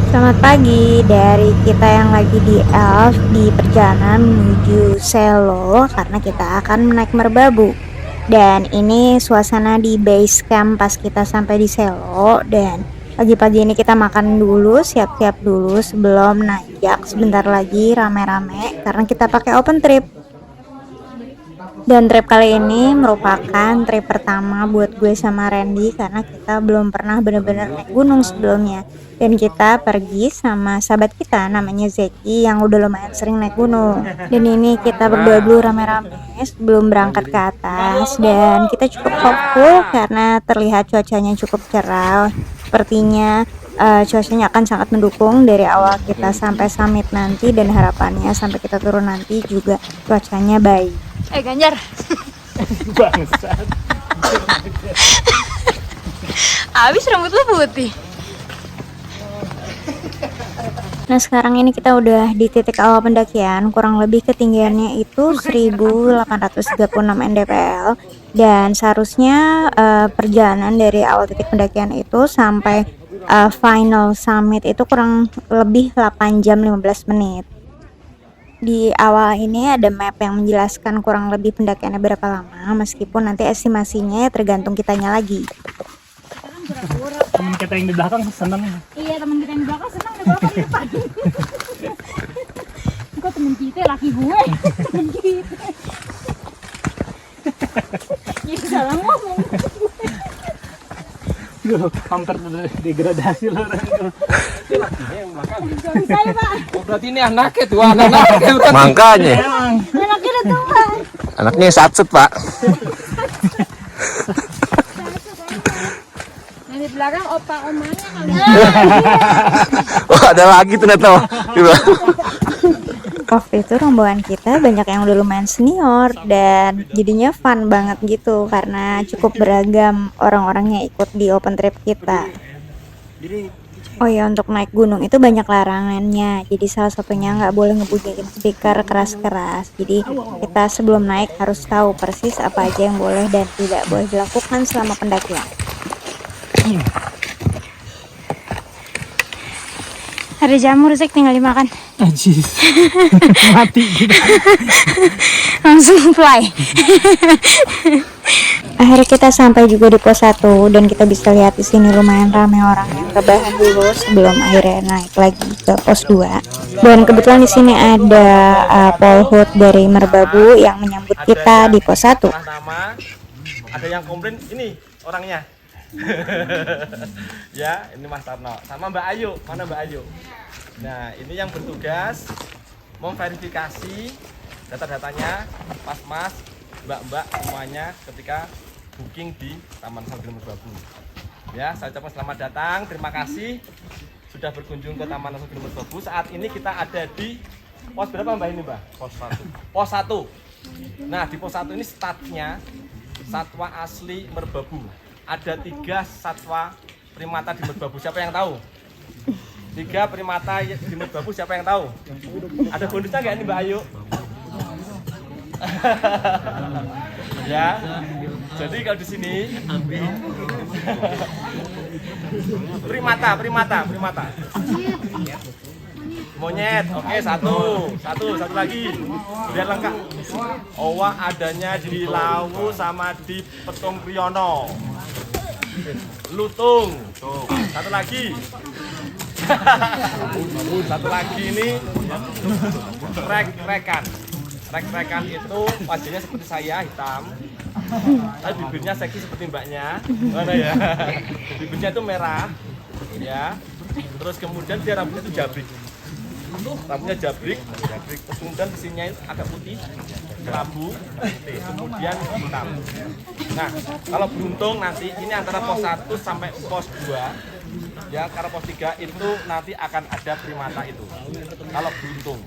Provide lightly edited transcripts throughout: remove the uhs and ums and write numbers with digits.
Selamat pagi dari kita yang lagi di Elf di perjalanan menuju Selo karena kita akan naik merbabu. Dan ini suasana di base camp pas kita sampai di Selo, dan pagi-pagi ini kita makan dulu, siap-siap dulu sebelum nanjak sebentar lagi rame-rame karena kita pakai open trip. Dan trip kali ini merupakan trip pertama buat gue sama Randy karena kita belum pernah bener-bener naik gunung sebelumnya. Dan kita pergi sama sahabat kita namanya Zeki yang udah lumayan sering naik gunung. Dan ini kita berdua dulu rame-rame sebelum berangkat ke atas. Dan kita cukup hopeful karena terlihat cuacanya cukup cerah. Sepertinya cuacanya akan sangat mendukung dari awal kita sampai summit nanti, dan harapannya sampai kita turun nanti juga cuacanya baik. Ganjar. Bangsat. Abis rambut lu putih. Nah, sekarang ini kita udah di titik awal pendakian, kurang lebih ketinggiannya itu 1836 mdpl, dan seharusnya perjalanan dari awal titik pendakian itu sampai final summit itu kurang lebih 8 jam 15 menit. Di awal ini ada map yang menjelaskan kurang lebih pendakiannya berapa lama, meskipun nanti estimasinya tergantung kitanya lagi. Temen kita yang di belakang seneng. Iya, temen kita yang di belakang senang, di belakang di depan. Kok temen kita laki gue, temen kita. Ya salah ngomong. Duh, hampir degradasi loh. Saya Pak, Oh, berarti ini anaknya tuh, anak-anaknya. Makanya anaknya udah tua. anaknya satset pak. Yang di belakang opa omanya kali. Oh ada lagi ternyata. Waktu itu rombongan kita banyak yang udah lumayan senior, dan jadinya fun banget gitu karena cukup beragam orang-orang yang ikut di open trip kita. Oh ya, untuk naik gunung itu banyak larangannya, jadi salah satunya nggak boleh ngebunyiin speaker keras-keras. Jadi kita sebelum naik harus tahu persis apa aja yang boleh dan tidak boleh dilakukan selama pendakian. Ada jamur sih, tinggal dimakan. Ajis. Mati gitu. Langsung fly. Akhirnya kita sampai juga di pos 1, dan kita bisa lihat di sini lumayan ramai orang yang rebahan dulu sebelum akhirnya naik lagi ke pos 2. Dan kebetulan di sini ada Polhut dari Merbabu yang menyambut kita di pos 1. Nama, ada yang komplain ini orangnya. Ya, ini Mas Tarno sama Mbak Ayu. Mana Mbak Ayu? Nah, ini yang bertugas memverifikasi data-datanya Mas, Mbak semuanya ketika booking di Taman Nasional Merbabu. Ya, saya ucapkan selamat datang. Terima kasih sudah berkunjung ke Taman Nasional Merbabu. Saat ini kita ada di pos berapa Mbak ini, Mbak? Pos 1. Pos 1. Nah, di pos 1 ini statnya satwa asli Merbabu. Ada 3 satwa primata di Merbabu. Siapa yang tahu? 3 primata di Merbabu, siapa yang tahu? Ada bonusnya nggak ini Mbak Ayu? Ya. Jadi kalau di sini primata. Monyet, oke, satu lagi, biar lengkap. Owa adanya di Lawu sama di Petung Priyono. Lutung, satu lagi. Satu lagi ini rek-rekan itu wajahnya seperti saya, hitam, tapi bibirnya seksi seperti mbaknya. Mana ya? Bibirnya itu merah, ya. Terus kemudian dia rambutnya itu jabrik. Rambutnya jabrik, terus kemudian sisinya agak putih, kelabu, kemudian hitam. Nah, kalau beruntung nanti ini antara pos 1 sampai pos 2, ya, karena pos 3 itu nanti akan ada primata itu. Kalau beruntung.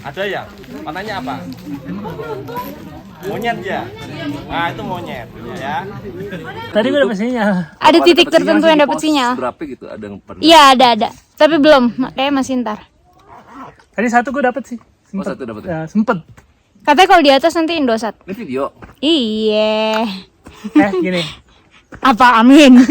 Ada ya? Warnanya apa? Monyet ya? Nah, itu monyet ya. Tadi gue dapet sinyal. Ada titik tertentu yang dapat sinyal. Berapa gitu ada yang pernah? Iya, ada. Tapi belum, kayak masih ntar. Tadi 1 gue dapet sih. Oh, 1 dapet ya? Ya, sempet. Katanya kalau di atas nanti Indosat. Ini video. Iya. Gini. Apa amin?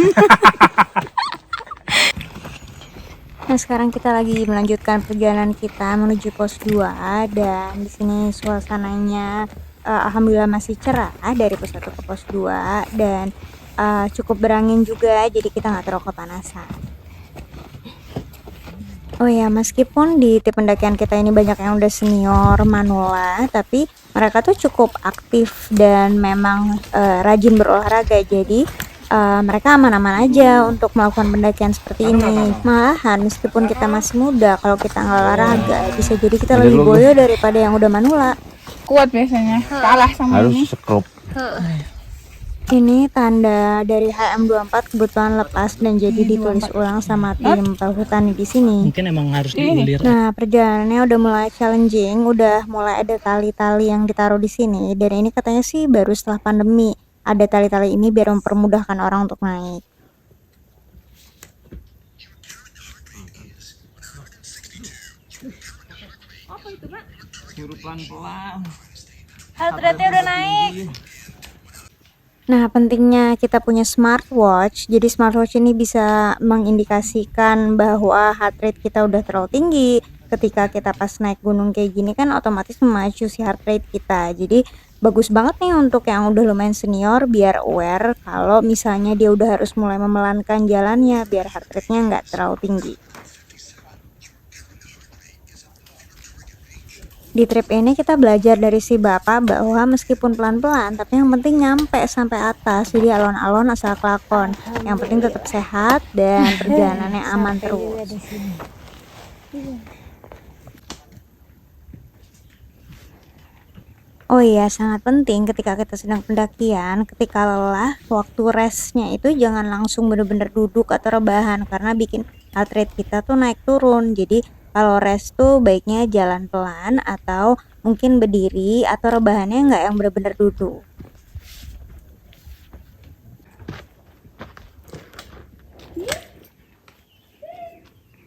Nah, sekarang kita lagi melanjutkan perjalanan kita menuju pos 2 dan di sini suasananya alhamdulillah masih cerah dari pos 1 ke pos 2 dan cukup berangin juga jadi kita nggak terlalu kepanasan. Oh ya, meskipun di tim pendakian kita ini banyak yang udah senior manula, tapi mereka tuh cukup aktif dan memang rajin berolahraga. Jadi mereka aman-aman aja untuk melakukan pendakian seperti ini. Malahan meskipun kita masih muda, kalau kita nggak olahraga, bisa jadi kita lebih boyo daripada yang udah manula. Kuat biasanya, kalah sama ini. sekrup. Ini tanda dari HM24 kebetulan lepas dan jadi ditulis ulang sama tim perhutani di sini. Mungkin emang harus diulir. Nah, perjalanannya udah mulai challenging, udah mulai ada tali-tali yang ditaruh di sini. Dan ini katanya sih baru setelah pandemi ada tali-tali ini biar mempermudahkan orang untuk naik. Suruh pelan-pelan. Heart rate-nya udah naik. Nah, pentingnya kita punya smartwatch. Jadi smartwatch ini bisa mengindikasikan bahwa heart rate kita udah terlalu tinggi. Ketika kita pas naik gunung kayak gini kan otomatis memacu si heart rate kita. Jadi bagus banget nih untuk yang udah lumayan senior biar aware kalau misalnya dia udah harus mulai memelankan jalannya biar heart rate-nya nggak terlalu tinggi. Di trip ini kita belajar dari si bapak bahwa meskipun pelan-pelan tapi yang penting nyampe sampai atas, jadi alon-alon asal kelakon. Yang penting tetap sehat dan perjalanannya aman terus. Oh iya, sangat penting ketika kita sedang pendakian, ketika lelah, waktu restnya itu jangan langsung bener-bener duduk atau rebahan karena bikin heart rate kita tuh naik turun. Jadi kalau rest tuh baiknya jalan pelan atau mungkin berdiri atau rebahannya nggak yang bener-bener duduk.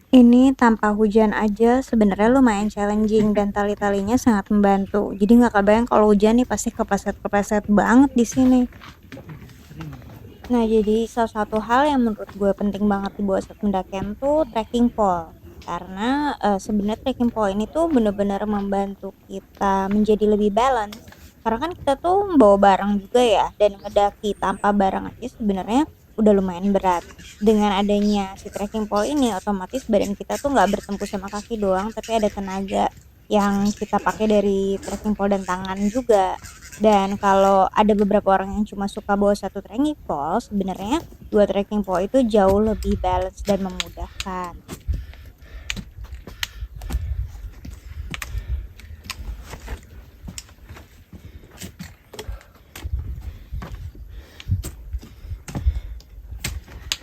Ini tanpa hujan aja sebenarnya lumayan challenging dan tali-talinya sangat membantu. Jadi nggak kebayang kalau hujan nih pasti kepleset-kepleset banget di sini. Nah, jadi salah satu hal yang menurut gue penting banget dibawa saat pendakian tuh trekking pole. Karena sebenarnya trekking pole ini tuh bener-bener membantu kita menjadi lebih balance. Karena kan kita tuh bawa barang juga ya, dan ngedaki tanpa barang aja sebenarnya udah lumayan berat. Dengan adanya si trekking pole ini otomatis badan kita tuh nggak bertumpu sama kaki doang, tapi ada tenaga yang kita pakai dari trekking pole dan tangan juga. Dan kalau ada beberapa orang yang cuma suka bawa satu trekking pole, sebenarnya 2 trekking pole itu jauh lebih balance dan memudahkan.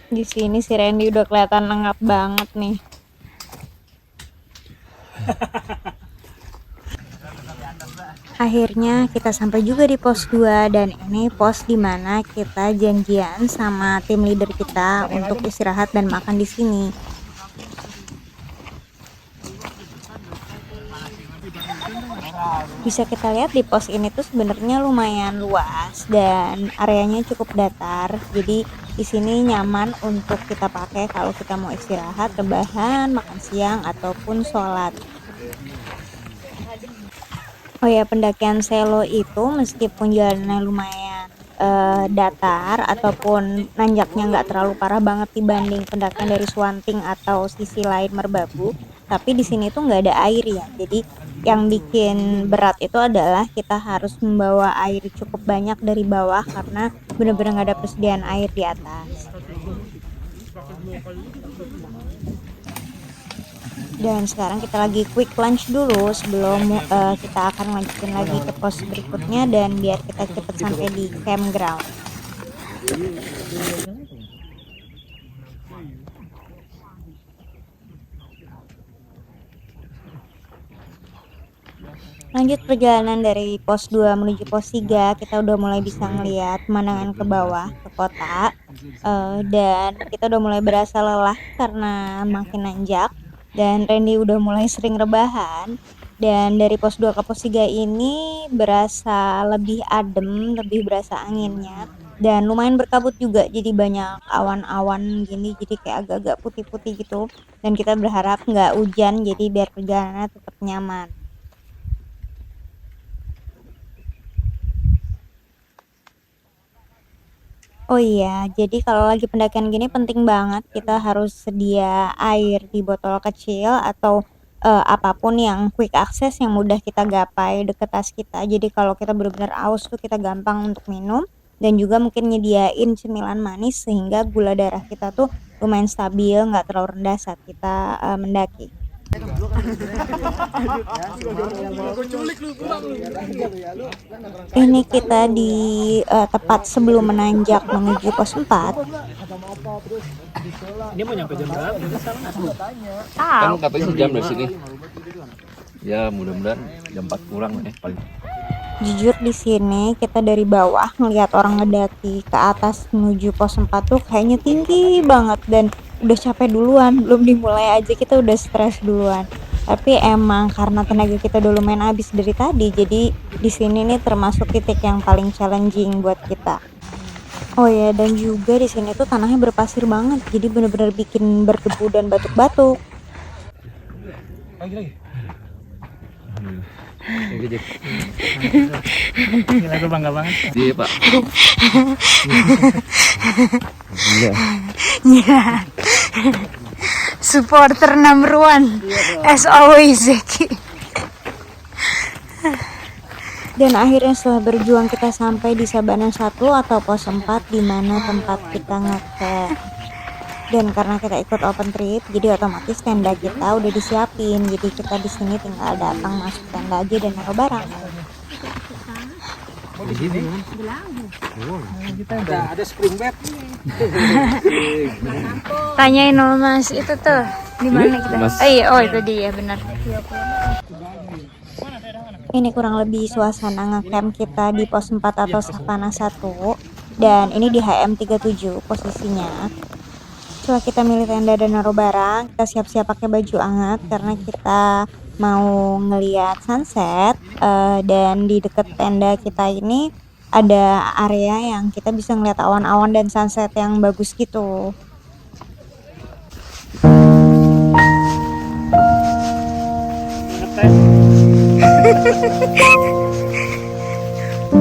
Di sini si Randy udah kelihatan lengkap banget nih. Akhirnya kita sampai juga di pos 2 dan ini pos dimana kita janjian sama tim leader kita untuk istirahat dan makan di sini. Bisa kita lihat di pos ini tuh sebenarnya lumayan luas dan areanya cukup datar. Jadi di sini nyaman untuk kita pakai kalau kita mau istirahat, rebahan, makan siang ataupun sholat. Oh ya, pendakian Selo itu meskipun jalannya lumayan datar ataupun nanjaknya nggak terlalu parah banget dibanding pendakian dari Swanting atau sisi lain Merbabu, tapi di sini tuh nggak ada air ya. Jadi yang bikin berat itu adalah kita harus membawa air cukup banyak dari bawah karena benar-benar nggak ada persediaan air di atas. Dan sekarang kita lagi quick lunch dulu sebelum kita akan lanjutin lagi ke pos berikutnya dan biar kita cepat sampai di campground. Lanjut perjalanan dari pos 2 menuju pos 3, kita udah mulai bisa ngeliat pemandangan ke bawah, ke kota. Dan kita udah mulai berasa lelah karena makin nanjak. Dan Randy udah mulai sering rebahan. Dan dari pos 2 ke pos 3 ini berasa lebih adem, lebih berasa anginnya. dan lumayan berkabut juga, jadi banyak awan-awan gini, jadi kayak agak-agak putih-putih gitu, dan kita berharap nggak hujan jadi biar perjalanannya tetap nyaman. Oh iya, jadi kalau lagi pendakian gini penting banget kita harus sedia air di botol kecil atau apapun yang quick access yang mudah kita gapai deket tas kita. Jadi kalau kita benar-benar aus tuh kita gampang untuk minum, dan juga mungkin nyediain cemilan manis sehingga gula darah kita tuh lumayan stabil, nggak terlalu rendah saat kita mendaki. Ini kita di tepat sebelum menanjak menuju pos 4. Ini mau nyampe jam berapa? Kan katanya sejam dari sini. Ya mudah-mudahan jam 4 kurang paling. Jujur di sini kita dari bawah ngelihat orang ngedaki ke atas menuju pos 4 tuh kayaknya tinggi banget, dan udah capek duluan, belum dimulai aja kita udah stres duluan. Tapi emang karena tenaga kita dulu main habis dari tadi, jadi di sini nih termasuk titik yang paling challenging buat kita. Oh ya, dan juga di sini tuh tanahnya berpasir banget, jadi bener-bener bikin berdebu dan batuk-batuk. Gila, gue bangga banget. Iya pak. Yeah. Supporter number one, as always, Zeki. Dan akhirnya setelah berjuang kita sampai di Sabana 1 atau pos 4 di mana tempat kita ngecamp. Dan karena kita ikut open trip, jadi otomatis tenda kita udah disiapin. Jadi kita di sini tinggal datang masuk tenda aja dan naruh barang. Ada spring bed. Tanyain sama Mas itu tuh di mana kita? Mas. Oh itu dia benar. Ini kurang lebih suasana ngecamp kita di pos 4 atau Savana 1. Dan ini di HM37 posisinya. Setelah kita milih tenda dan naruh barang, kita siap-siap pakai baju hangat karena kita mau ngeliat sunset. Dan di dekat tenda kita ini ada area yang kita bisa ngeliat awan-awan dan sunset yang bagus gitu.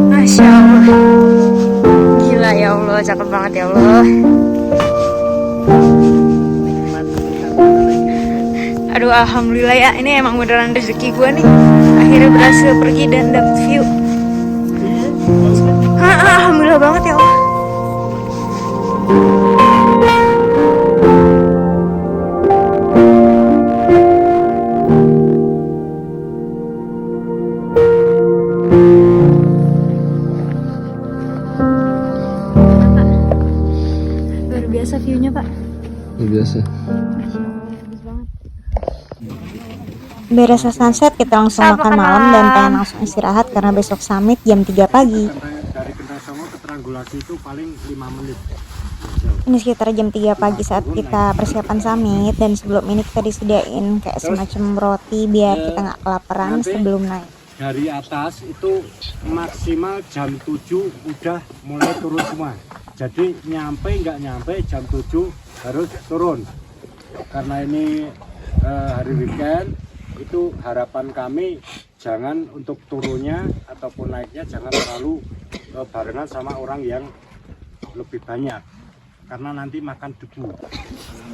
Masya Allah. Gila ya Allah, cakep banget ya Allah. Aduh alhamdulillah ya, ini emang beneran rezeki gue nih. Akhirnya berhasil pergi dan dapet view. Alhamdulillah banget ya Allah. Luar biasa view-nya Pak. Biasa. Beres sunset kita langsung makan malam dan pengen langsung istirahat karena besok summit jam 3 pagi. Dari Kendasongo ke Tranggulasi itu paling 5 menit. Ini sekitar jam 3 pagi saat kita persiapan summit, dan sebelum ini kita disediain kayak semacam roti biar kita nggak kelaparan sebelum naik. Dari atas itu maksimal jam 7 udah mulai turun semua. Jadi nggak nyampe jam 7 harus turun. Karena ini hari weekend, itu harapan kami jangan untuk turunnya ataupun naiknya jangan terlalu barengan sama orang yang lebih banyak karena nanti makan debu.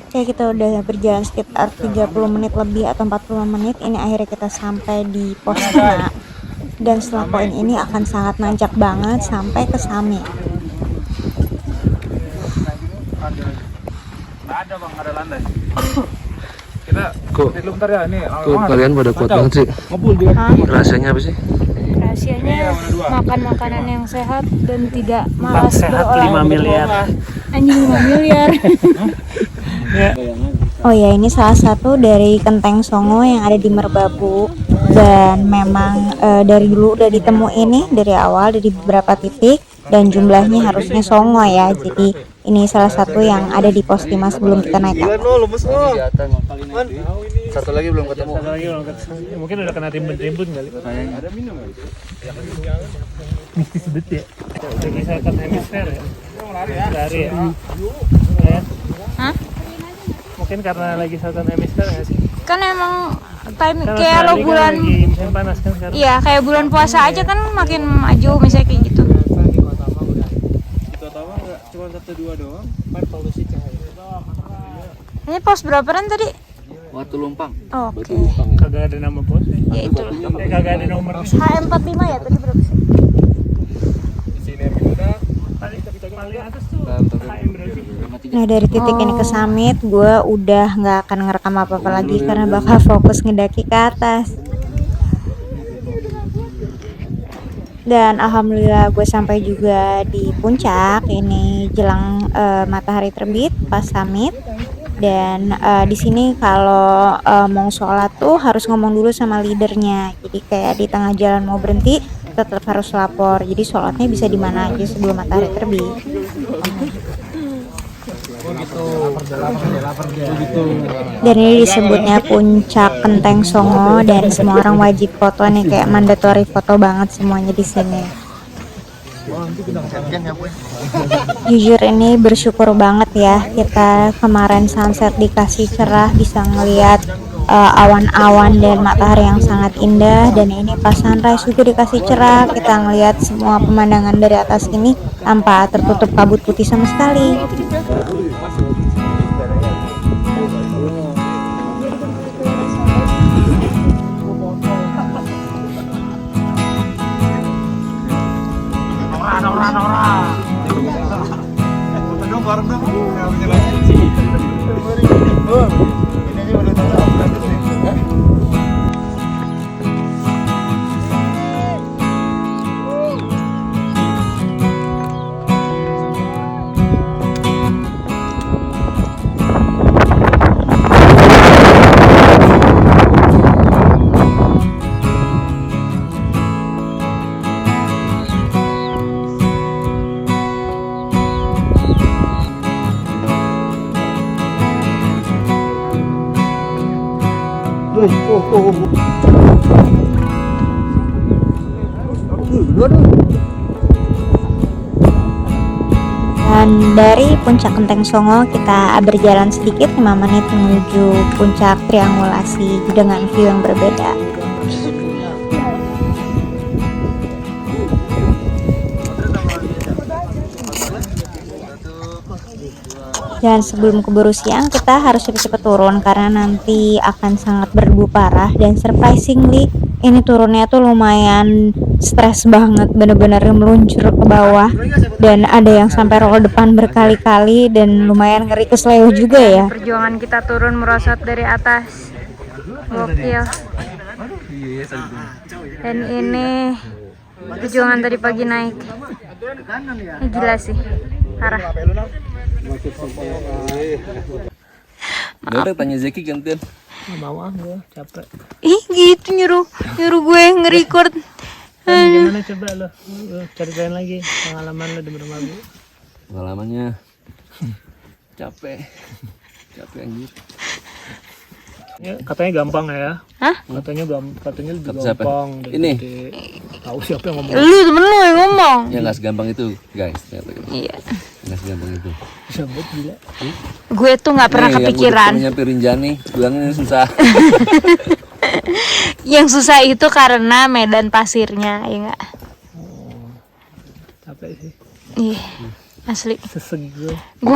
Oke, kita udah berjalan sekitar 30 menit lebih atau 40 menit. Ini akhirnya kita sampai di pos 5. Dan setelah poin ini akan sangat nanjak banget sampai ke summit. Ada bang, ada landai. Kita Kok bentar ya ini. kalian pada kuat banget sih? Rasanya apa sih? Rahasianya makan makanan yang sehat dan tidak malas Sehat 5 miliar. Anjing 5 miliar. Oh ya, ini salah satu dari Kenteng Songo yang ada di Merbabu. Dan memang dari dulu udah ditemuin nih dari awal dari beberapa titik, dan jumlahnya harusnya songo ya. Jadi ini salah satu yang ada di pos 5 sebelum kita naik. Satu lagi belum ketemu. Mungkin udah kena timbun-timbun kali. mistis betul ya. Lagi saat hemisfer ya. Dari ya. Hah? Mungkin karena lagi saat hemisfer nggak sih? Kan emang time Kan kayak lo Australia kan bulan lagi musim panas kan sekarang. iya kayak bulan puasa aja kan makin maju misalnya kayak gitu. Cuma 1-2 doang, kan polusi cahaya. Ini pos berapa Ren tadi? Batu Lumpang. Oh, Batu oke. Lumpang ya. Kagak ada nama posnya. Ya itu. Kagak ada nomor. HM45 ya tadi berapa sih? Sinergi muda. Paling atas tuh HM berarti. Nah dari titik ini ke summit gue udah nggak akan ngerekam apa-apa lagi karena bakal fokus ngedaki ke atas. Dan alhamdulillah gue sampai juga di puncak. Ini jelang matahari terbit pas summit. Dan di sini kalau mau sholat tuh harus ngomong dulu sama leadernya. Jadi kayak di tengah jalan mau berhenti tetap harus lapor. Jadi sholatnya bisa di mana aja sebelum matahari terbit. Dan ini disebutnya puncak Kenteng Songo dan semua orang wajib foto nih, kayak mandatory foto banget semuanya di sini. Jujur ini bersyukur banget ya kita kemarin sunset dikasih cerah, bisa ngelihat awan-awan dan matahari yang sangat indah, dan ini pas sunrise juga dikasih cerah, kita ngelihat semua pemandangan dari atas ini tanpa tertutup kabut putih sama sekali. Dan dari puncak Kenteng Songo kita berjalan sedikit 5 menit menuju puncak triangulasi dengan view yang berbeda. Dan sebelum keburu siang kita harus cepat-cepat turun karena nanti akan sangat berdebu parah. Dan surprisingly ini turunnya tuh lumayan stres banget, bener-bener meluncur ke bawah, dan ada yang sampai roll depan berkali-kali dan lumayan ngeri kesleo juga ya. Perjuangan kita turun merosot dari atas. Gokil. Dan ini perjuangan tadi pagi naik. Ini gila sih, parah. Udah tanya Zeki gantian. Nggak mau gue capek. Ih gitu nyuruh gue nge-record. Gimana coba lo ceritain lagi pengalaman lo di Merbabu. Pengalamannya capek anjir. Ya, katanya gampang ya. Hah? Katanya lebih Kata siapa? gampang. Ini. Tahu siapa yang ngomong? Lu temen lu yang ngomong. Ya nggak segampang itu guys, ternyata gitu. Iya. Nggak segampang itu. Sebut gila. Gue tuh nggak pernah Nih, kepikiran. yang nyampe Rinjani, bilangnya susah. Yang susah itu karena medan pasirnya, ya nggak? Capek sih. Iya, asli. Seseg gue. Gue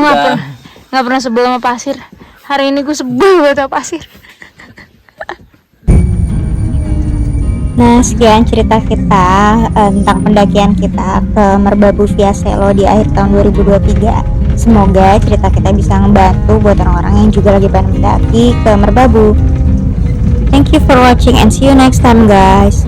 nggak pernah sebel sama pasir. Hari ini gue sebel banget sama pasir. Nah, sekian cerita kita tentang pendakian kita ke Merbabu Via Selo di akhir tahun 2023. Semoga cerita kita bisa ngebantu buat orang-orang yang juga lagi pengen mendaki ke Merbabu. Thank you for watching and see you next time guys.